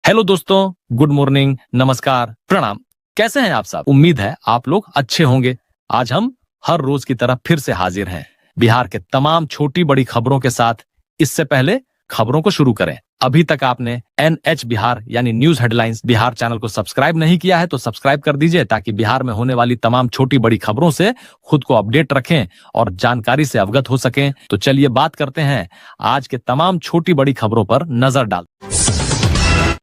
Hello दोस्तों, good morning, नमस्कार, प्रणाम। कैसे हैं आप सब? उम्मीद है आप लोग अच्छे होंगे। आज हम हर रोज की तरह फिर से हाजिर हैं बिहार के तमाम छोटी बड़ी खबरों के साथ। इससे पहले खबरों को शुरू करें, अभी तक आपने NH बिहार यानी न्यूज हेडलाइंस बिहार चैनल को सब्सक्राइब नहीं किया है तो सब्सक्राइब कर दीजिए, ताकि बिहार में होने वाली तमाम छोटी बड़ी खबरों से खुद को अपडेट रखें और जानकारी से अवगत हो सकें। तो चलिए बात करते हैं आज के तमाम छोटी बड़ी खबरों पर नजर डाल।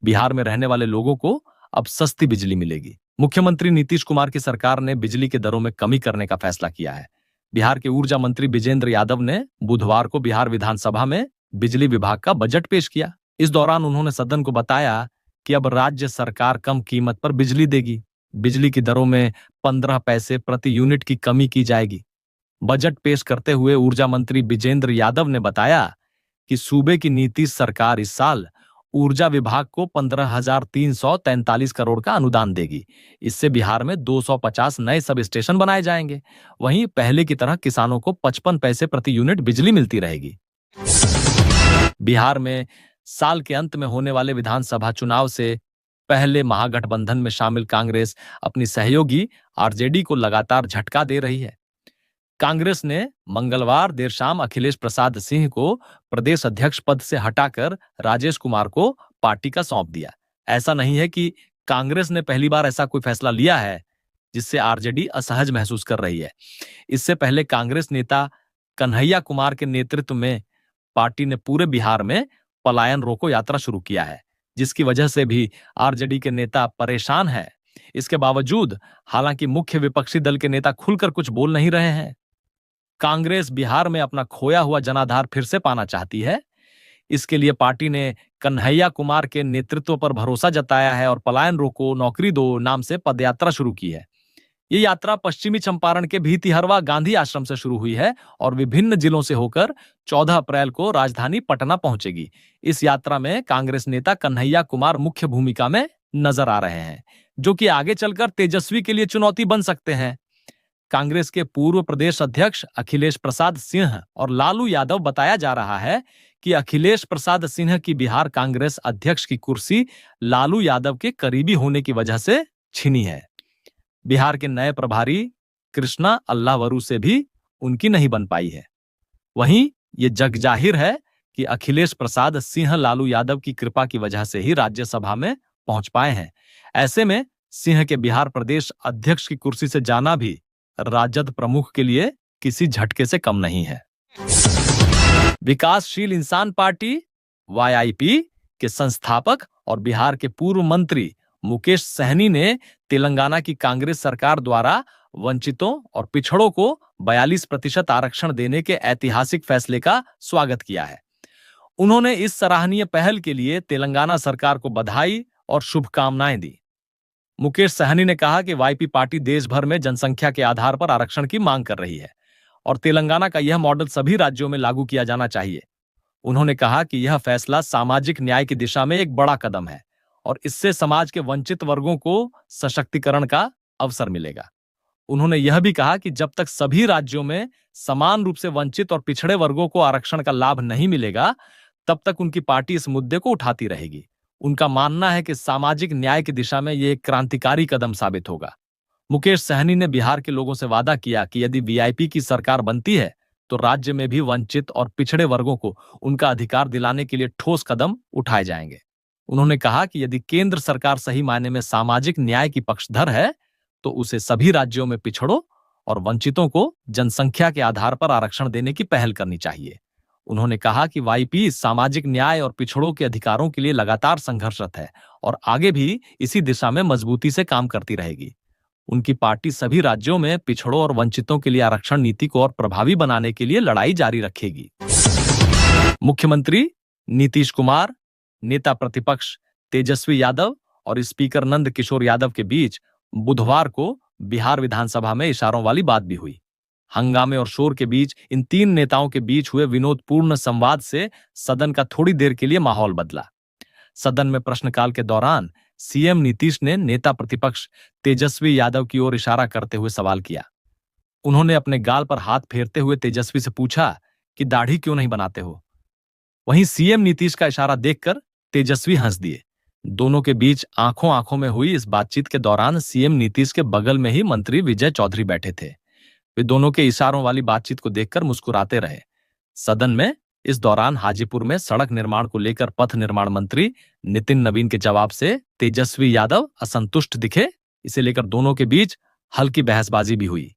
बिहार में रहने वाले लोगों को अब सस्ती बिजली मिलेगी। मुख्यमंत्री नीतीश कुमार की सरकार ने बिजली के दरों में कमी करने का फैसला किया है। बिहार के ऊर्जा मंत्री विजेंद्र यादव ने बुधवार को बिहार विधानसभा में बिजली विभाग का बजट पेश किया। इस दौरान उन्होंने सदन को बताया कि अब राज्य सरकार कम कीमत पर बिजली देगी। बिजली की दरों में 15 पैसे प्रति यूनिट की कमी की जाएगी। बजट पेश करते हुए ऊर्जा मंत्री विजेंद्र यादव ने बताया कि सूबे की नीतीश सरकार इस साल ऊर्जा विभाग को 15,343 करोड़ का अनुदान देगी। इससे बिहार में 250 नए सब स्टेशन बनाए जाएंगे। वहीं पहले की तरह किसानों को 55 पैसे प्रति यूनिट बिजली मिलती रहेगी। बिहार में साल के अंत में होने वाले विधानसभा चुनाव से पहले महागठबंधन में शामिल कांग्रेस अपनी सहयोगी आरजेडी को लगातार झटका दे रही है। कांग्रेस ने मंगलवार देर शाम अखिलेश प्रसाद सिंह को प्रदेश अध्यक्ष पद से हटाकर राजेश कुमार को पार्टी का सौंप दिया। ऐसा नहीं है कि कांग्रेस ने पहली बार ऐसा कोई फैसला लिया है जिससे आरजेडी असहज महसूस कर रही है। इससे पहले कांग्रेस नेता कन्हैया कुमार के नेतृत्व में पार्टी ने पूरे बिहार में पलायन रोको यात्रा शुरू किया है, जिसकी वजह से भी आरजेडी के नेता परेशान हैं। इसके बावजूद हालांकि मुख्य विपक्षी दल के नेता खुलकर कुछ बोल नहीं रहे हैं। कांग्रेस बिहार में अपना खोया हुआ जनाधार फिर से पाना चाहती है। इसके लिए पार्टी ने कन्हैया कुमार के नेतृत्व पर भरोसा जताया है और पलायन रोको नौकरी दो नाम से पदयात्रा शुरू की है। ये यात्रा पश्चिमी चंपारण के भितिहरवा गांधी आश्रम से शुरू हुई है और विभिन्न जिलों से होकर 14 अप्रैल को राजधानी पटना पहुंचेगी। इस यात्रा में कांग्रेस नेता कन्हैया कुमार मुख्य भूमिका में नजर आ रहे हैं, जो कि आगे चलकर तेजस्वी के लिए चुनौती बन सकते हैं। कांग्रेस के पूर्व प्रदेश अध्यक्ष अखिलेश प्रसाद सिंह और लालू यादव बताया जा रहा है कि अखिलेश प्रसाद सिंह की बिहार कांग्रेस अध्यक्ष की कुर्सी लालू यादव के करीबी होने की वजह से छिनी है। बिहार के नए प्रभारी कृष्णा अल्लावरू से भी उनकी नहीं बन पाई है। वहीं ये जग जाहिर है कि अखिलेश प्रसाद सिंह लालू यादव की कृपा की वजह से ही राज्यसभा में पहुंच पाए हैं। ऐसे में सिंह के बिहार प्रदेश अध्यक्ष की कुर्सी से जाना भी राजद प्रमुख के लिए किसी झटके से कम नहीं है। विकासशील इंसान पार्टी YIP के संस्थापक और बिहार के पूर्व मंत्री मुकेश सहनी ने तेलंगाना की कांग्रेस सरकार द्वारा वंचितों और पिछड़ों को 42% आरक्षण देने के ऐतिहासिक फैसले का स्वागत किया है। उन्होंने इस सराहनीय पहल के लिए तेलंगाना सरकार को बधाई और शुभकामनाएं दी। मुकेश सहनी ने कहा कि YP पार्टी देश भर में जनसंख्या के आधार पर आरक्षण की मांग कर रही है और तेलंगाना का यह मॉडल सभी राज्यों में लागू किया जाना चाहिए। उन्होंने कहा कि यह फैसला सामाजिक न्याय की दिशा में एक बड़ा कदम है और इससे समाज के वंचित वर्गों को सशक्तिकरण का अवसर मिलेगा। उन्होंने यह भी कहा कि जब तक सभी राज्यों में समान रूप से वंचित और पिछड़े वर्गों को आरक्षण का लाभ नहीं मिलेगा, तब तक उनकी पार्टी इस मुद्दे को उठाती रहेगी। उनका मानना है कि सामाजिक न्याय की दिशा में यह एक क्रांतिकारी कदम साबित होगा। मुकेश सहनी ने बिहार के लोगों से वादा किया कि यदि VIP की सरकार बनती है तो राज्य में भी वंचित और पिछड़े वर्गों को उनका अधिकार दिलाने के लिए ठोस कदम उठाए जाएंगे। उन्होंने कहा कि यदि केंद्र सरकार सही मायने में सामाजिक न्याय की पक्षधर है तो उसे सभी राज्यों में पिछड़ों और वंचितों को जनसंख्या के आधार पर आरक्षण देने की पहल करनी चाहिए। उन्होंने कहा कि YP सामाजिक न्याय और पिछड़ों के अधिकारों के लिए लगातार संघर्षरत है और आगे भी इसी दिशा में मजबूती से काम करती रहेगी। उनकी पार्टी सभी राज्यों में पिछड़ों और वंचितों के लिए आरक्षण नीति को और प्रभावी बनाने के लिए लड़ाई जारी रखेगी। मुख्यमंत्री नीतीश कुमार, नेता प्रतिपक्ष तेजस्वी यादव और स्पीकर नंद किशोर यादव के बीच बुधवार को बिहार विधानसभा में इशारों वाली बात भी हुई। हंगामे और शोर के बीच इन तीन नेताओं के बीच हुए विनोदपूर्ण संवाद से सदन का थोड़ी देर के लिए माहौल बदला। सदन में प्रश्नकाल के दौरान CM नीतीश ने नेता प्रतिपक्ष तेजस्वी यादव की ओर इशारा करते हुए सवाल किया। उन्होंने अपने गाल पर हाथ फेरते हुए तेजस्वी से पूछा कि दाढ़ी क्यों नहीं बनाते हो। वहीं CM नीतीश का इशारा देखकर तेजस्वी हंस दिए। दोनों के बीच आंखों आंखों में हुई इस बातचीत के दौरान सीएम नीतीश के बगल में ही मंत्री विजय चौधरी बैठे थे। वे दोनों के इशारों वाली बातचीत को देखकर मुस्कुराते रहे। सदन में इस दौरान हाजीपुर में सड़क निर्माण को लेकर पथ निर्माण मंत्री नितिन नवीन के जवाब से तेजस्वी यादव असंतुष्ट दिखे। इसे लेकर दोनों के बीच हल्की बहसबाजी भी हुई।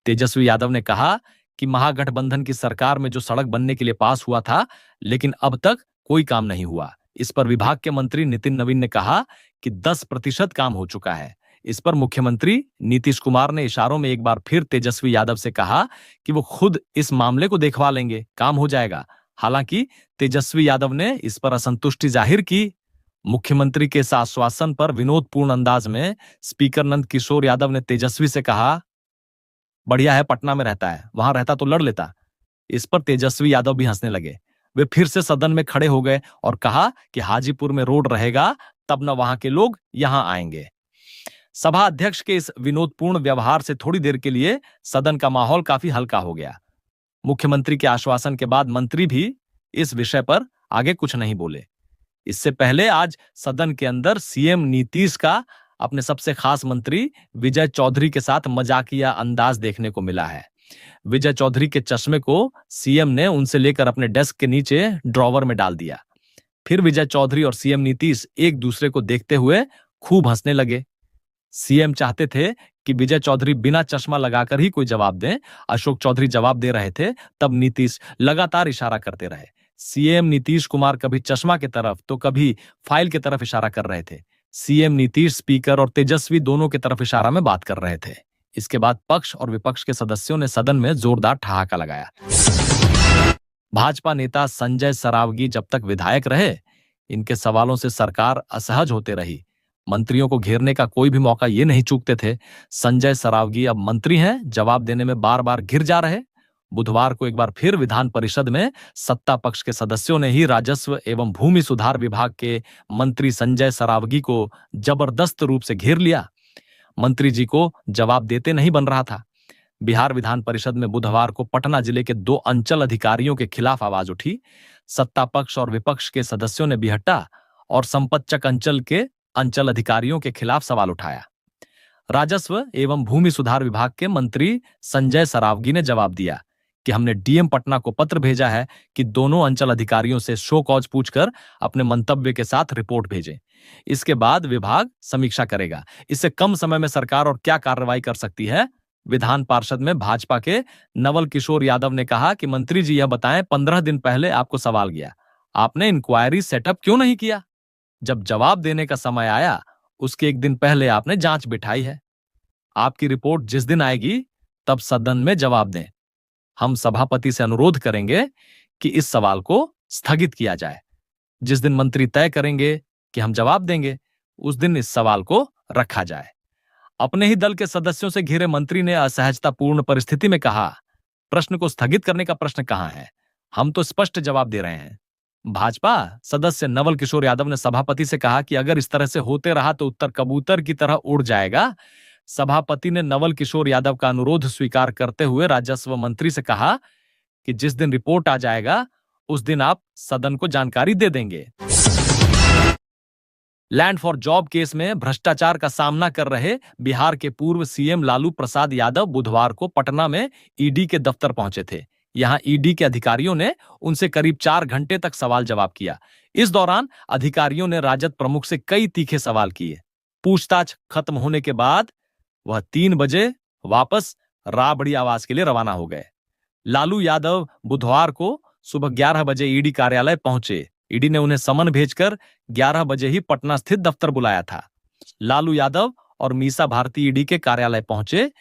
तेजस्वी यादव ने कहा कि महागठबंधन की सरकार में जो सड़क बनने के लिए पास हुआ था, लेकिन अब तक कोई काम नहीं हुआ। इस पर विभाग के मंत्री नितिन नवीन ने कहा कि 10% काम हो चुका है। इस पर मुख्यमंत्री नीतीश कुमार ने इशारों में एक बार फिर तेजस्वी यादव से कहा कि वो खुद इस मामले को देखवा लेंगे, काम हो जाएगा। हालांकि तेजस्वी यादव ने इस पर असंतुष्टि जाहिर की। मुख्यमंत्री के इस आश्वासन पर विनोदपूर्ण अंदाज में स्पीकर नंद किशोर यादव ने तेजस्वी से कहा, बढ़िया है, पटना में रहता है, वहां रहता तो लड़ लेता। इस पर तेजस्वी यादव भी हंसने लगे। वे फिर से सदन में खड़े हो गए और कहा कि हाजीपुर में रोड रहेगा तब न वहां के लोग यहां आएंगे। सभा अध्यक्ष के इस विनोदपूर्ण व्यवहार से थोड़ी देर के लिए सदन का माहौल काफी हल्का हो गया। मुख्यमंत्री के आश्वासन के बाद मंत्री भी इस विषय पर आगे कुछ नहीं बोले। इससे पहले आज सदन के अंदर सीएम नीतीश का अपने सबसे खास मंत्री विजय चौधरी के साथ मजाकिया अंदाज देखने को मिला है। विजय चौधरी के चश्मे को सीएम ने उनसे लेकर अपने डेस्क के नीचे ड्रॉवर में डाल दिया। फिर विजय चौधरी और सीएम नीतीश एक दूसरे को देखते हुए खूब हंसने लगे। सीएम चाहते थे कि विजय चौधरी बिना चश्मा लगाकर ही कोई जवाब दें। अशोक चौधरी जवाब दे रहे थे, तब नीतीश लगातार इशारा करते रहे। सीएम नीतीश कुमार कभी चश्मा की तरफ तो कभी फाइल की तरफ इशारा कर रहे थे। सीएम नीतीश स्पीकर और तेजस्वी दोनों की तरफ इशारा में बात कर रहे थे। इसके बाद पक्ष और विपक्ष के सदस्यों ने सदन में जोरदार ठहाका लगाया। भाजपा नेता संजय सरावगी जब तक विधायक रहे, इनके सवालों से सरकार असहज होते रही। मंत्रियों को घेरने का कोई भी मौका ये नहीं चूकते थे। संजय सरावगी अब मंत्री हैं, जवाब देने में बार बार घिर जा रहे। बुधवार को एक बार फिर विधान परिषद में सत्ता पक्ष के सदस्यों ने ही राजस्व एवं भूमि सुधार विभाग के मंत्री संजय सरावगी को जबरदस्त रूप से घेर लिया। मंत्री जी को जवाब देते नहीं बन रहा था। बिहार विधान परिषद में बुधवार को पटना जिले के 2 अंचल अधिकारियों के खिलाफ आवाज उठी। सत्ता पक्ष और विपक्ष के सदस्यों ने बिहट्टा और संपतचक अंचल के अंचल अधिकारियों के खिलाफ सवाल उठाया। राजस्व एवं भूमि सुधार विभाग के मंत्री संजय सरावगी ने जवाब दिया कि हमने डीएम पटना को पत्र भेजा है कि दोनों अंचल अधिकारियों से शो कॉज पूछकर अपने मंतव्य के साथ रिपोर्ट भेजें। इसके बाद विभाग समीक्षा करेगा। इससे कम समय में सरकार और क्या कार्रवाई कर सकती है। विधान पार्षद में भाजपा के नवल किशोर यादव ने कहा कि मंत्री जी यह बताएं, 15 दिन पहले आपको सवाल किया, आपने इंक्वायरी सेटअप क्यों नहीं किया? जब जवाब देने का समय आया उसके एक दिन पहले आपने जांच बिठाई है। आपकी रिपोर्ट जिस दिन आएगी तब सदन में जवाब दें। हम सभापति से अनुरोध करेंगे कि इस सवाल को स्थगित किया जाए। जिस दिन मंत्री तय करेंगे कि हम जवाब देंगे, उस दिन इस सवाल को रखा जाए। अपने ही दल के सदस्यों से घिरे मंत्री ने असहजतापूर्ण परिस्थिति में कहा, प्रश्न को स्थगित करने का प्रश्न कहां है? हम तो स्पष्ट जवाब दे रहे हैं। भाजपा सदस्य नवल किशोर यादव ने सभापति से कहा कि अगर इस तरह से होते रहा तो उत्तर कबूतर की तरह उड़ जाएगा। सभापति ने नवल किशोर यादव का अनुरोध स्वीकार करते हुए राजस्व मंत्री से कहा कि जिस दिन रिपोर्ट आ जाएगा उस दिन आप सदन को जानकारी दे देंगे। लैंड फॉर जॉब केस में भ्रष्टाचार का सामना कर रहे बिहार के पूर्व सीएम लालू प्रसाद यादव बुधवार को पटना में ईडी के दफ्तर पहुंचे थे। यहां ईडी के अधिकारियों ने उनसे करीब 4 घंटे तक सवाल जवाब किया। इस दौरान अधिकारियों ने राजद प्रमुख से कई तीखे सवाल किए। पूछताछ खत्म होने के बाद वह 3 बजे वापस राबड़ी आवास के लिए रवाना हो गए। लालू यादव बुधवार को सुबह 11 बजे ईडी कार्यालय पहुंचे। ईडी ने उन्हें समन भेजकर 11 बजे ही पटना स्थित दफ्तर बुलाया था। लालू यादव और मीसा भारती ईडी के कार्यालय पहुंचे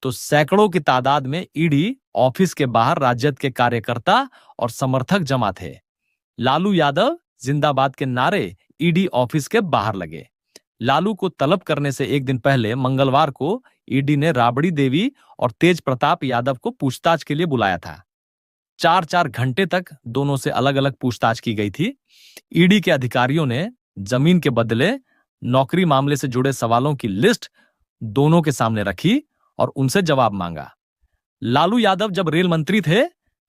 तो सैकड़ों की तादाद में ईडी ऑफिस के बाहर राजद के कार्यकर्ता और समर्थक जमा थे। लालू यादव जिंदाबाद के नारे ईडी ऑफिस के बाहर लगे। लालू को तलब करने से एक दिन पहले मंगलवार को ईडी ने राबड़ी देवी और तेज प्रताप यादव को पूछताछ के लिए बुलाया था। 4-4 घंटे तक दोनों से अलग अलग पूछताछ की गई थी। ईडी के अधिकारियों ने जमीन के बदले नौकरी मामले से जुड़े सवालों की लिस्ट दोनों के सामने रखी और उनसे जवाब मांगा। लालू यादव जब रेल मंत्री थे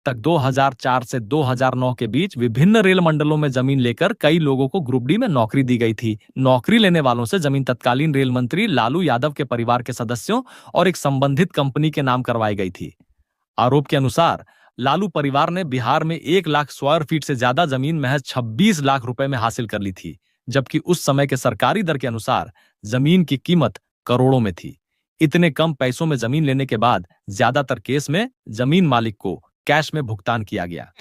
तक 2004 से 2009 के बीच विभिन्न रेल मंडलों में जमीन लेकर कई लोगों को ग्रुप डी में नौकरी दी गई थी। नौकरी लेने वालों से जमीन तत्कालीन रेल मंत्री लालू यादव के परिवार के सदस्यों और एक संबंधित कंपनी के नाम करवाई गई थी। आरोप के अनुसार लालू परिवार ने बिहार में 1 लाख स्क्वायर फीट से ज्यादा जमीन महज 26 लाख रुपए में हासिल कर ली थी, जबकि उस समय के सरकारी दर के अनुसार जमीन की कीमत करोड़ों में थी। इतने कम पैसों में जमीन लेने के बाद ज्यादातर केस में जमीन मालिक को कैश में भुगतान किया गया।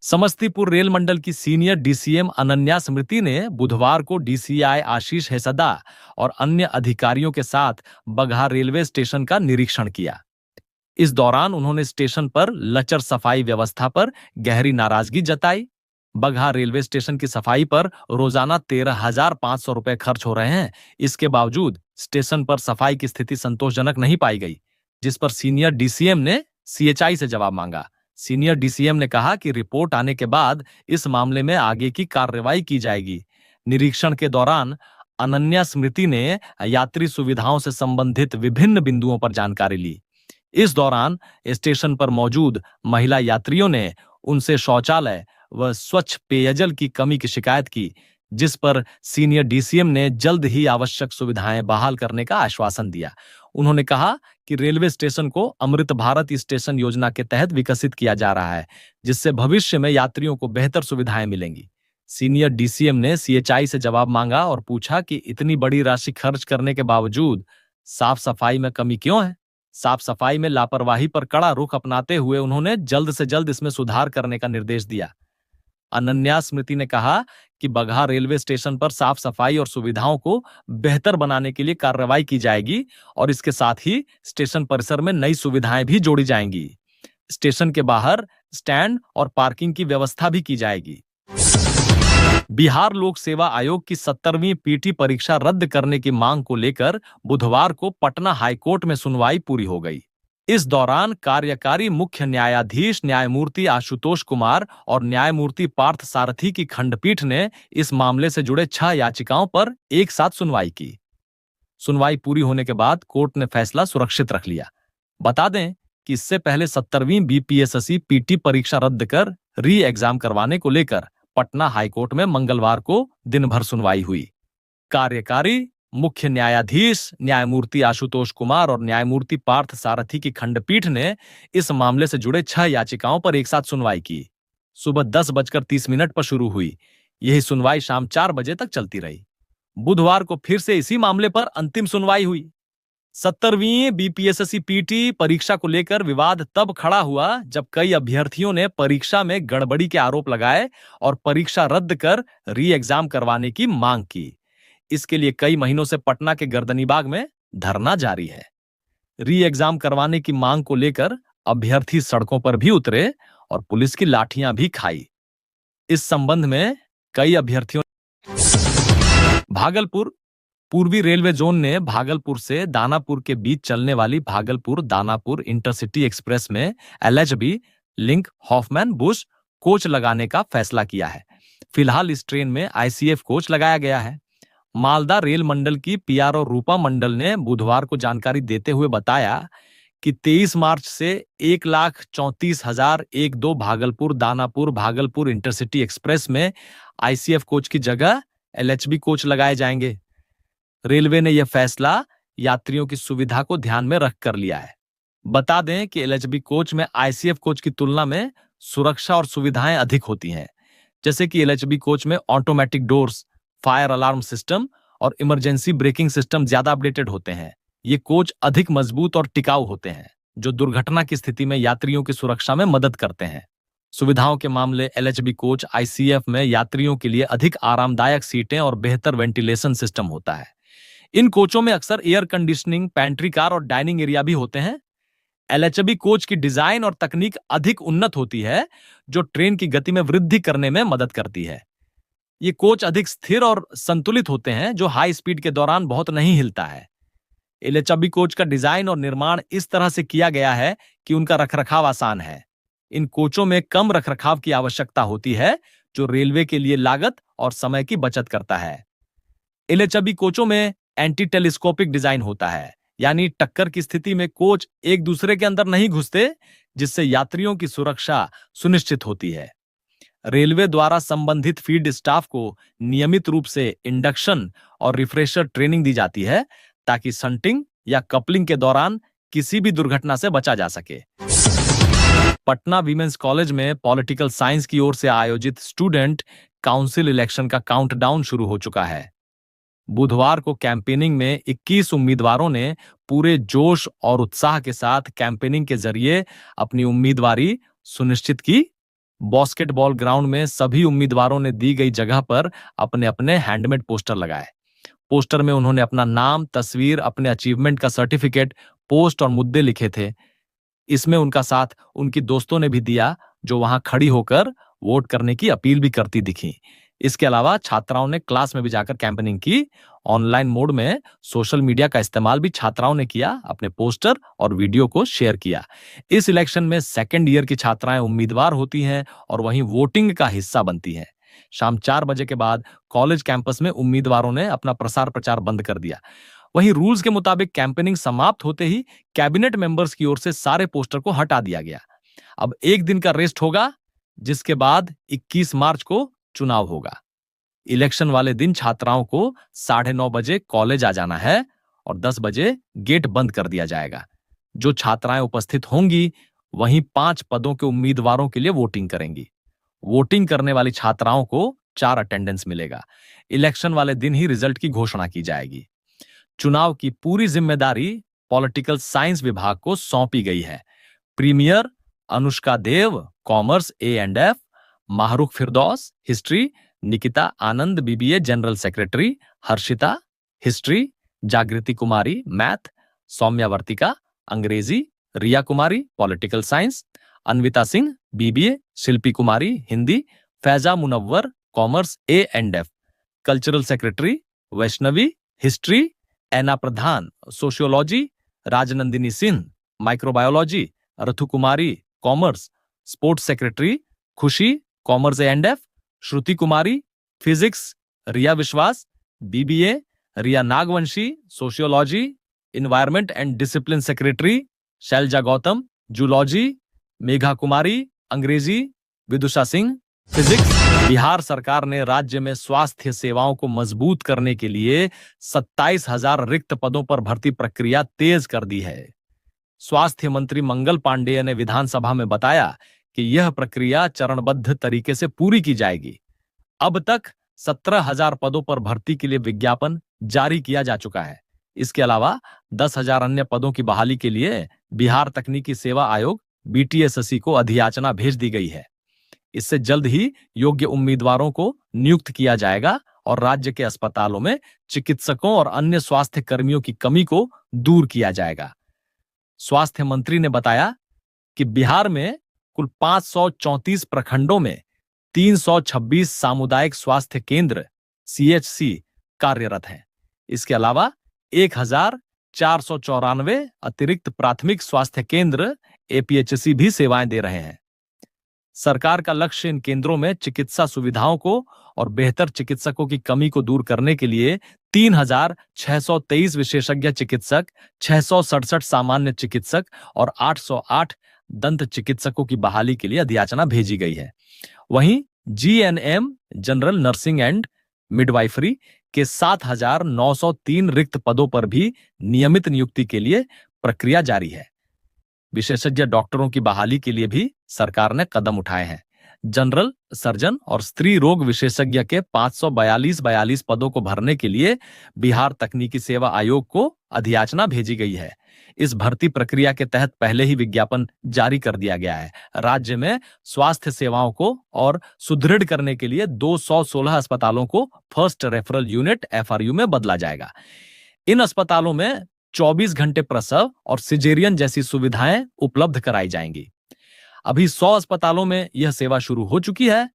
समस्तीपुर रेल मंडल की सीनियर डीसीएम अनन्या स्मृति ने बुधवार को डीसीआई आशीष हेसदा और अन्य अधिकारियों के साथ बगहा रेलवे स्टेशन का निरीक्षण किया। इस दौरान उन्होंने स्टेशन पर लचर सफाई व्यवस्था पर गहरी नाराजगी जताई। बगहा रेलवे स्टेशन की सफाई पर रोजाना 13,500 रुपए खर्च हो रहे हैं। इसके बावजूद स्टेशन पर सफाई की स्थिति संतोषजनक नहीं पाई गई, जिस पर सीनियर डीसीएम ने सीएचआई से जवाब मांगा। सीनियर डीसीएम ने कहा कि रिपोर्ट आने के बाद इस मामले में आगे की कार्रवाई की जाएगी। निरीक्षण के दौरान अनन्या स्मृति ने यात्री सुविधाओं से संबंधित विभिन्न बिंदुओं पर जानकारी ली। इस दौरान स्टेशन पर मौजूद महिला यात्रियों ने उनसे शौचालय व स्वच्छ पेयजल की कमी की शिकायत की, जिस पर सीनियर डीसीएम ने जल्द ही आवश्यक सुविधाएं बहाल करने का आश्वासन दिया। उन्होंने कहा कि रेलवे स्टेशन को अमृत भारत स्टेशन योजना के तहत विकसित किया जा रहा है, जिससे भविष्य में यात्रियों को बेहतर सुविधाएं मिलेंगी। सीनियर डीसीएम ने सीएचआई से जवाब मांगा और पूछा कि इतनी बड़ी राशि खर्च करने के बावजूद साफ सफाई में कमी क्यों है। साफ सफाई में लापरवाही पर कड़ा रुख अपनाते हुए उन्होंने जल्द से जल्द इसमें सुधार करने का निर्देश दिया। अनन्या स्मृति ने कहा कि बगहा रेलवे स्टेशन पर साफ सफाई और सुविधाओं को बेहतर बनाने के लिए कार्रवाई की जाएगी और इसके साथ ही स्टेशन परिसर में नई सुविधाएं भी जोड़ी जाएंगी। स्टेशन के बाहर स्टैंड और पार्किंग की व्यवस्था भी की जाएगी। बिहार लोक सेवा आयोग की 70वीं पीटी परीक्षा रद्द करने की मांग को लेकर बुधवार को पटना हाईकोर्ट में सुनवाई पूरी हो गई। इस दौरान कार्यकारी मुख्य न्यायाधीश न्यायमूर्ति आशुतोष कुमार और न्यायमूर्ति पार्थ सारथी की खंडपीठ ने इस मामले से जुड़े 6 याचिकाओं पर एक साथ सुनवाई की। सुनवाई पूरी होने के बाद कोर्ट ने फैसला सुरक्षित रख लिया। बता दें कि इससे पहले 70वीं बीपीएससी पीटी परीक्षा रद्द कर री एग्जाम करवाने को लेकर पटना हाईकोर्ट में मंगलवार को दिन भर सुनवाई हुई। कार्यकारी मुख्य न्यायाधीश न्यायमूर्ति आशुतोष कुमार और न्यायमूर्ति पार्थ सारथी की खंडपीठ ने इस मामले से जुड़े 6 याचिकाओं पर एक साथ सुनवाई की। सुबह 10:30 पर शुरू हुई। यही सुनवाई शाम 4 बजे तक चलती रही। बुधवार को फिर से इसी मामले पर अंतिम सुनवाई हुई। 70वीं बीपीएससी पीटी परीक्षा को लेकर विवाद तब खड़ा हुआ जब कई अभ्यर्थियों ने परीक्षा में गड़बड़ी के आरोप लगाए और परीक्षा रद्द कर री एग्जाम करवाने की मांग की। इसके लिए कई महीनों से पटना के गर्दनीबाग में धरना जारी है। री एग्जाम करवाने की मांग को लेकर अभ्यर्थी सड़कों पर भी उतरे और पुलिस की लाठियां भी खाई। इस संबंध में कई अभ्यर्थियों भागलपुर पूर्वी रेलवे जोन ने भागलपुर से दानापुर के बीच चलने वाली भागलपुर दानापुर इंटरसिटी एक्सप्रेस में LHB Linke Hofmann Busch coach लगाने का फैसला किया है। फिलहाल इस ट्रेन में आईसीएफ कोच लगाया गया है। मालदा रेल मंडल की पीआरओ रूपा मंडल ने बुधवार को जानकारी देते हुए बताया कि 23 मार्च से 1,34,012 भागलपुर भागलपुर इंटरसिटी एक्सप्रेस में आईसीएफ कोच की जगह एलएचबी कोच लगाए जाएंगे। रेलवे ने यह फैसला यात्रियों की सुविधा को ध्यान में रख कर लिया है। बता दें कि एलएचबी कोच में आईसीएफ कोच की तुलना में सुरक्षा और सुविधाएं अधिक होती हैं, जैसे कि एलएचबी कोच में automatic doors, fire alarm system और इमरजेंसी ब्रेकिंग सिस्टम ज्यादा अपडेटेड होते हैं। ये कोच अधिक मजबूत और टिकाऊ होते हैं, जो दुर्घटना की स्थिति में यात्रियों की सुरक्षा में मदद करते हैं। सुविधाओं के मामले एलएचबी कोच आईसीएफ में यात्रियों के लिए अधिक आरामदायक सीटें और बेहतर वेंटिलेशन सिस्टम होता है। इन कोचों में अक्सर एयर कंडीशनिंग, पैंट्री कार और डाइनिंग एरिया भी होते हैं। एलएचबी कोच की डिजाइन और तकनीक अधिक उन्नत होती है, जो ट्रेन की गति में वृद्धि करने में मदद करती है। ये कोच अधिक स्थिर और संतुलित होते हैं, जो हाई स्पीड के दौरान बहुत नहीं हिलता है। एलएचबी कोच का डिजाइन और निर्माण इस तरह से किया गया है कि उनका रखरखाव आसान है। इन कोचों में कम रखरखाव की आवश्यकता होती है, जो रेलवे के लिए लागत और समय की बचत करता है। एलएचबी कोचों में एंटी टेलीस्कोपिक डिजाइन होता है, यानी टक्कर की स्थिति में कोच एक दूसरे के अंदर नहीं घुसते। जिससे यात्रियों की सुरक्षा सुनिश्चित होती है। रेलवे द्वारा संबंधित फील्ड स्टाफ को नियमित रूप से इंडक्शन और रिफ्रेशर ट्रेनिंग दी जाती है ताकि संटिंग या कपलिंग के दौरान किसी भी दुर्घटना से बचा जा सके। पटना वीमेंस कॉलेज में पॉलिटिकल साइंस की ओर से आयोजित स्टूडेंट काउंसिल इलेक्शन का काउंटडाउन शुरू हो चुका है। बुधवार को कैंपेनिंग में 21 उम्मीदवारों ने पूरे जोश और उत्साह के साथ कैंपेनिंग के जरिए अपनी उम्मीदवारी सुनिश्चित की। बास्केटबॉल ग्राउंड में सभी उम्मीदवारों ने दी गई जगह पर अपने अपने हैंडमेड पोस्टर लगाए। पोस्टर में उन्होंने अपना नाम, तस्वीर, अपने अचीवमेंट का सर्टिफिकेट, पोस्ट और मुद्दे लिखे थे। इसमें उनका साथ उनकी दोस्तों ने भी दिया, जो वहां खड़ी होकर वोट करने की अपील भी करती दिखी। इसके अलावा छात्राओं ने क्लास में भी जाकर कैंपेनिंग की। ऑनलाइन मोड में सोशल मीडिया का इस्तेमाल भी छात्राओं ने किया, अपने पोस्टर और वीडियो को शेयर किया। इस इलेक्शन में सेकेंड ईयर की छात्राएं उम्मीदवार होती हैं और वहीं वोटिंग का हिस्सा बनती हैं। शाम 4 बजे के बाद कॉलेज कैंपस में उम्मीदवारों ने अपना प्रसार प्रचार बंद कर दिया। वहीं रूल्स के मुताबिक कैंपेनिंग समाप्त होते ही कैबिनेट मेंबर्स की ओर से सारे पोस्टर को हटा दिया गया। अब एक दिन का रेस्ट होगा, जिसके बाद 21 मार्च को चुनाव होगा। इलेक्शन वाले दिन छात्राओं को 9:30 बजे कॉलेज आ जाना है और 10 बजे गेट बंद कर दिया जाएगा। जो छात्राएं उपस्थित होंगी वहीं 5 पदों के उम्मीदवारों के लिए वोटिंग करेंगी। वोटिंग करने वाली छात्राओं को 4 अटेंडेंस मिलेगा। इलेक्शन वाले दिन ही रिजल्ट की घोषणा की जाएगी। चुनाव की पूरी जिम्मेदारी पॉलिटिकल साइंस विभाग को सौंपी गई है। Premier Anushka Dev commerce A&F, Mahrukh Firdaus history, Nikita Anand BBA general secretary, Harshita history, Jagriti Kumari math, Saumya Vartika Angrezi, Riya Kumari political science, Anvita Singh BBA, Shilpi Kumari Hindi, Faiza Munawwar commerce A&F, cultural secretary Vaishnavi history, Aina Pradhan sociology, Rajnandini Singh microbiology, Rathu Kumari commerce, sports secretary Khushi commerce A&F, Shruti Kumari physics, Riya Vishwas BBA, Riya Nagvanshi sociology, environment and discipline secretary Selja Gautam zoology, Megha कुमारी अंग्रेजी, विदुषा Singh physics. Bihar सरकार ने राज्य में स्वास्थ्य सेवाओं को मजबूत करने के लिए 27,000 रिक्त पदों पर भर्ती प्रक्रिया तेज कर दी है। स्वास्थ्य मंत्री मंगल पांडेय ने विधानसभा में बताया कि यह प्रक्रिया चरणबद्ध तरीके से पूरी की जाएगी। अब तक 17,000 पदों पर भर्ती के लिए विज्ञापन जारी किया जा चुका है। इसके अलावा 10,000 अन्य पदों की बहाली के लिए बिहार तकनीकी सेवा आयोग BTSSC को अधियाचना भेज दी गई है। इससे जल्द ही योग्य उम्मीदवारों को नियुक्त किया जाएगा और राज्य के अस्पतालों में चिकित्सकों और अन्य स्वास्थ्य कर्मियों की कमी को दूर किया जाएगा। स्वास्थ्य मंत्री ने बताया कि बिहार में कुल 534 प्रखंडों में 326 सामुदायिक स्वास्थ्य केंद्र CHC कार्यरत हैं। इसके अलावा 1,494 अतिरिक्त प्राथमिक स्वास्थ्य केंद्र APHC भी सेवाएं दे रहे हैं। सरकार का लक्ष्य इन केंद्रों में चिकित्सा सुविधाओं को और बेहतर चिकित्सकों की कमी को दूर करने के लिए 3,623 विशेषज्ञ चिकित्सक, 667 सामान्य चिकित्सक और 808 दंत चिकित्सकों की बहाली के लिए अधियाचना भेजी गई है। वहीं GNM general nursing and midwifery के 7,903 रिक्त पदों पर भी नियमित नियुक्ति के लिए प्रक्रिया जारी है। विशेषज्ञ डॉक्टरों की बहाली के लिए भी सरकार ने कदम उठाए हैं। जनरल सर्जन और स्त्री रोग विशेषज्ञ के 542 पदों को भरने के लिए बिहार तकनीकी सेवा आयोग को अधियाचना भेजी गई है। इस भर्ती प्रक्रिया के तहत पहले ही विज्ञापन जारी कर दिया गया है। राज्य में स्वास्थ्य सेवाओं को और सुदृढ़ करने के लिए 216 अस्पतालों को फर्स्ट रेफरल यूनिट FRU में बदला जाएगा। इन अस्पतालों में 24 घंटे प्रसव और सिजेरियन जैसी सुविधाएं उपलब्ध कराई जाएंगी। अभी 100 अस्पतालों में यह सेवा शुरू हो चुकी है।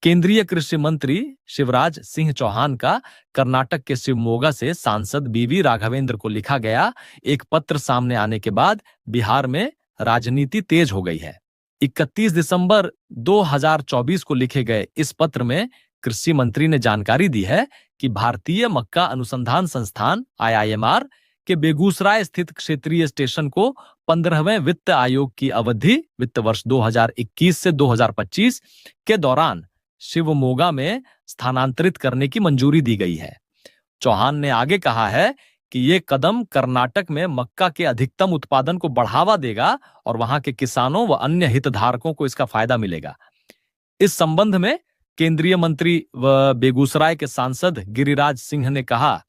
केंद्रीय कृषि मंत्री शिवराज सिंह चौहान का कर्नाटक के शिवमोगा से सांसद BV राघवेंद्र को लिखा गया एक पत्र सामने आने के बाद बिहार में राजनीति तेज हो गई है। 31 दिसंबर 2024 को लिखे गए इस पत्र में कृषि मंत्री ने जानकारी दी है कि भारतीय मक्का अनुसंधान संस्थान IIMR के बेगूसराय स्थित क्षेत्रीय स्टेशन को 15वें वित्त आयोग की अवधि वित्त वर्ष 2021 से 2025 के दौरान शिवमोगा में स्थानांतरित करने की मंजूरी दी गई है। चौहान ने आगे कहा है कि ये कदम कर्नाटक में मक्का के अधिकतम उत्पादन को बढ़ावा देगा और वहां के किसानों व अन्य हितधारकों को इसका फायदा मिलेगा। इस संबंध में केंद्रीय मंत्री व बेगूसराय के सांसद गिरिराज सिंह ने कहा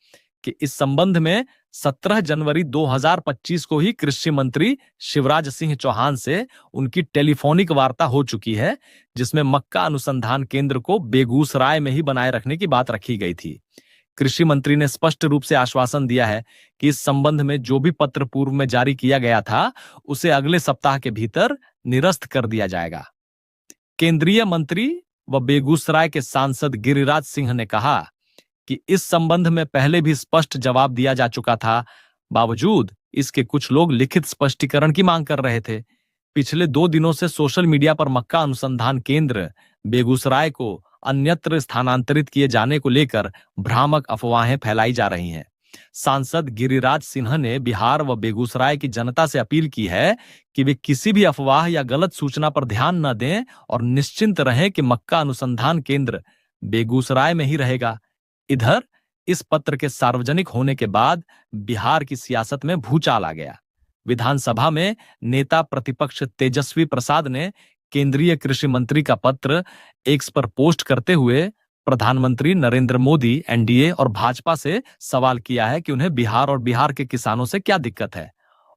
कि इस संबंध में 17 जनवरी 2025 को ही कृषि मंत्री शिवराज सिंह चौहान से उनकी टेलीफोनिक वार्ता हो चुकी है, जिसमें मक्का अनुसंधान केंद्र को बेगूसराय में ही बनाए रखने की बात रखी गई थी। कृषि मंत्री ने स्पष्ट रूप से आश्वासन दिया है कि इस संबंध में जो भी पत्र पूर्व में जारी किया गया था उसे अगले सप्ताह के भीतर निरस्त कर दिया जाएगा। केंद्रीय मंत्री व बेगूसराय के सांसद गिरिराज सिंह ने कहा कि इस संबंध में पहले भी स्पष्ट जवाब दिया जा चुका था। बावजूद इसके कुछ लोग लिखित स्पष्टीकरण की मांग कर रहे थे। पिछले 2 दिनों से सोशल मीडिया पर मक्का अनुसंधान केंद्र बेगूसराय को अन्यत्र स्थानांतरित किए जाने को लेकर भ्रामक अफवाहें फैलाई जा रही हैं। सांसद गिरिराज सिन्हा ने बिहार व बेगूसराय की जनता से अपील की है कि वे किसी भी अफवाह या गलत सूचना पर ध्यान न दें और निश्चिंत रहें कि मक्का अनुसंधान केंद्र बेगूसराय में ही रहेगा। इधर इस पत्र के सार्वजनिक होने के बाद बिहार की सियासत में भूचाल आ गया। विधानसभा में नेता प्रतिपक्ष तेजस्वी प्रसाद ने केंद्रीय कृषि मंत्री का पत्र एक्स पर पोस्ट करते हुए प्रधानमंत्री नरेंद्र मोदी, एनडीए और भाजपा से सवाल किया है कि उन्हें बिहार और बिहार के किसानों से क्या दिक्कत है।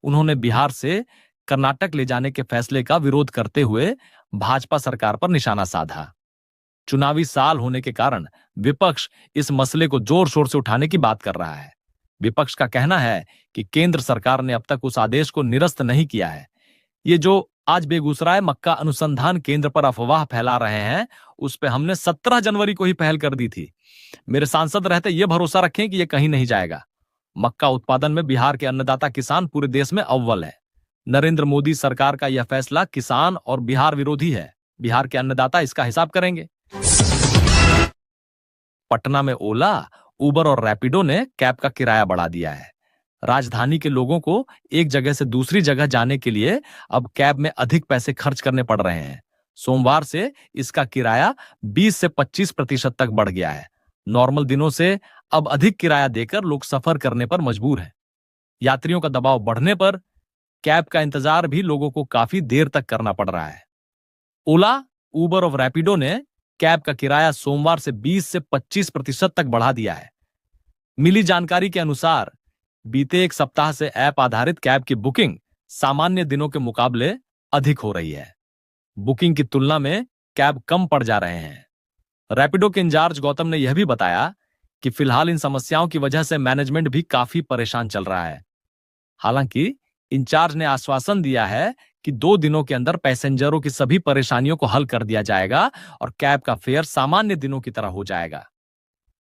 उन्होंने बिहार से कर्नाटक ले जाने के फैसले का विरोध करते हुए भाजपा सरकार पर निशाना साधा। चुनावी साल होने के कारण विपक्ष इस मसले को जोर शोर से उठाने की बात कर रहा है। विपक्ष का कहना है कि केंद्र सरकार ने अब तक उस आदेश को निरस्त नहीं किया है। ये जो आज बेगूसराय मक्का अनुसंधान केंद्र पर अफवाह फैला रहे हैं, उस पे हमने 17 जनवरी को ही पहल कर दी थी। मेरे सांसद रहते ये भरोसा रखें कि ये कहीं नहीं जाएगा। मक्का उत्पादन में बिहार के अन्नदाता किसान पूरे देश में अव्वल है। नरेंद्र मोदी सरकार का यह फैसला किसान और बिहार विरोधी है। बिहार के अन्नदाता इसका हिसाब करेंगे। पटना में ओला, उबर और रैपिडो ने कैब का किराया बढ़ा दिया है। राजधानी के लोगों को एक जगह से दूसरी जगह जाने के लिए अब कैब में अधिक पैसे खर्च करने पड़ रहे हैं। सोमवार से इसका किराया 20 से 25% तक बढ़ गया है। नॉर्मल दिनों से अब अधिक किराया देकर लोग सफर करने पर मजबूर हैं। यात्रियों का दबाव बढ़ने पर कैब का इंतजार भी लोगों को काफी देर तक करना पड़ रहा है। ओला, उबर और रैपिडो ने कैब का किराया सोमवार से 20 से 25% तक बढ़ा दिया है। मिली जानकारी के अनुसार बीते एक सप्ताह से ऐप आधारित कैब की बुकिंग सामान्य दिनों के मुकाबले अधिक हो रही है। बुकिंग की तुलना में कैब कम पड़ जा रहे हैं। रैपिडो के इंचार्ज गौतम ने यह भी बताया कि फिलहाल इन समस्याओं की वजह से मैनेजमेंट भी काफी परेशान चल रहा है। हालांकि इंचार्ज ने आश्वासन दिया है कि 2 दिनों के अंदर पैसेंजरों की सभी परेशानियों को हल कर दिया जाएगा और कैब का फेयर सामान्य दिनों की तरह हो जाएगा।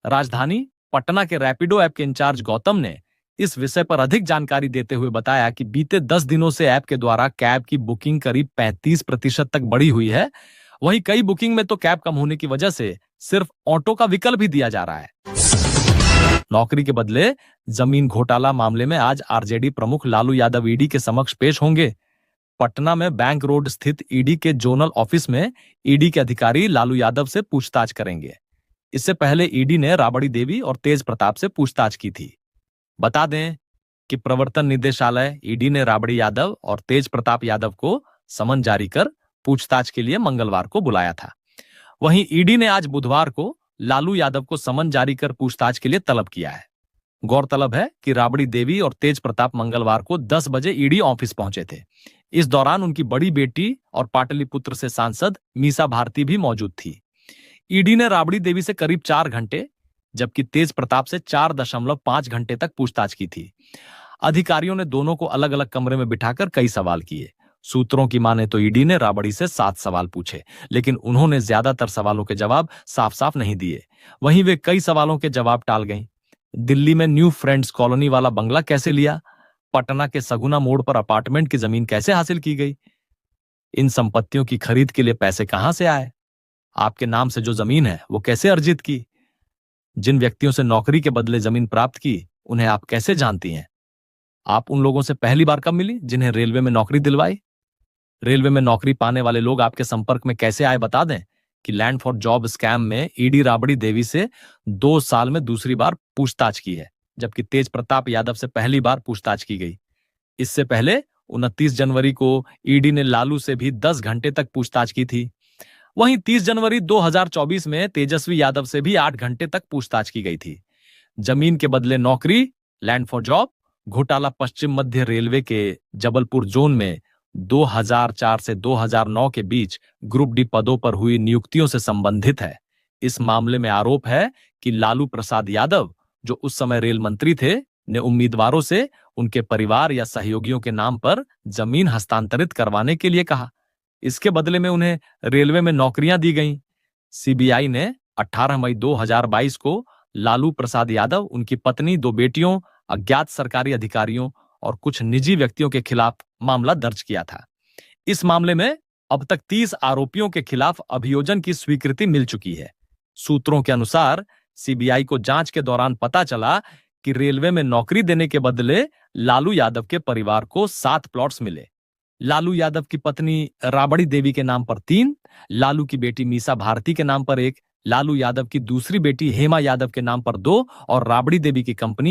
राजधानी पटना के रैपिडो ऐप के इंचार्ज गौतम ने इस विषय पर अधिक जानकारी देते हुए बताया कि बीते 10 दिनों से ऐप के द्वारा कैब की बुकिंग करीब 35% तक बढ़ी हुई है। वहीं कई बुकिंग में तो कैब कम होने की वजह से सिर्फ ऑटो का विकल्प भी दिया जा रहा है। नौकरी के बदले जमीन घोटाला मामले में आज आरजेडी प्रमुख लालू यादव ईडी के समक्ष पेश होंगे। पटना में बैंक रोड स्थित ईडी के जोनल ऑफिस में ईडी के अधिकारी लालू यादव से पूछताछ करेंगे। इससे पहले ईडी ने राबड़ी देवी और तेज प्रताप से पूछताछ की थी। बता दें कि प्रवर्तन निदेशालय ईडी ने राबड़ी यादव और तेज प्रताप यादव को समन जारी कर पूछताछ के लिए मंगलवार को बुलाया था। वहीं ईडी ने आज बुधवार को लालू यादव को समन जारी कर पूछताछ के लिए तलब किया है। गौरतलब है कि राबड़ी देवी और तेज प्रताप मंगलवार को 10 बजे ईडी ऑफिस पहुंचे थे। इस दौरान उनकी बड़ी बेटी और पाटलिपुत्र से सांसद मीसा भारती भी मौजूद थी। ईडी ने राबड़ी देवी से करीब 4 घंटे जबकि तेज प्रताप से 4.5 घंटे तक पूछताछ की थी। अधिकारियों ने दोनों को अलग अलग कमरे में बिठाकर कई सवाल किए। सूत्रों की माने तो ईडी ने राबड़ी से 7 सवाल पूछे, लेकिन उन्होंने ज्यादातर सवालों के जवाब साफ साफ नहीं दिए। वहीं वे कई सवालों के जवाब टाल गईं। दिल्ली में न्यू फ्रेंड्स कॉलोनी वाला बंगला कैसे लिया? पटना के सगुना मोड़ पर अपार्टमेंट की जमीन कैसे हासिल की गई? इन संपत्तियों की खरीद के लिए पैसे कहां से आए? आपके नाम से जो जमीन है वो कैसे अर्जित की? जिन व्यक्तियों से नौकरी के बदले जमीन प्राप्त की, उन्हें आप कैसे जानती हैं? आप उन लोगों से पहली बार कब मिली जिन्हें रेलवे में नौकरी दिलवाई? रेलवे में नौकरी पाने वाले लोग आपके संपर्क में कैसे आए बता दें कि लैंड फॉर जॉब स्कैम में ईडी राबड़ी देवी से 2 साल में दूसरी बार पूछताछ की है, जबकि तेज प्रताप यादव से पहली बार पूछताछ की गई। इससे पहले 29 जनवरी को ईडी ने लालू से भी 10 घंटे तक पूछताछ की थी। वहीं 30 जनवरी 2024 में तेजस्वी यादव से भी 8 घंटे तक पूछताछ की गई थी। जमीन के बदले नौकरी, लैंड फॉर जॉब घोटाला पश्चिम मध्य रेलवे के जबलपुर जोन में 2004 से 2009 के बीच ग्रुप डी पदों पर हुई नियुक्तियों से संबंधित है। इस मामले में आरोप है कि लालू प्रसाद यादव, जो उस समय रेल मंत्री थे, ने उम्मीदवारों से उनके परिवार या सहयोगियों के नाम पर जमीन हस्तांतरित करवाने के लिए कहा। इसके बदले में उन्हें रेलवे में नौकरियां दी गईं। सीबीआई ने 18 मई 2022 को लालू प्रसाद यादव, उनकी पत्नी, 2 बेटियों, अज्ञात सरकारी अधिकारियों और कुछ निजी व्यक्तियों के खिलाफ मामला दर्ज किया था। इस मामले में अब तक 30 आरोपियों के खिलाफ अभियोजन की स्वीकृति मिल चुकी है। सूत्रों के अनुसार सीबीआई को जांच के दौरान पता चला कि रेलवे में नौकरी देने के बदले लालू यादव के परिवार को 7 प्लॉट्स मिले। लालू यादव की पत्नी राबड़ी देवी के नाम पर 3, लालू की बेटी मीसा भारती के नाम पर 1, लालू यादव की दूसरी बेटी हेमा यादव के नाम पर 2 और राबड़ी देवी की कंपनी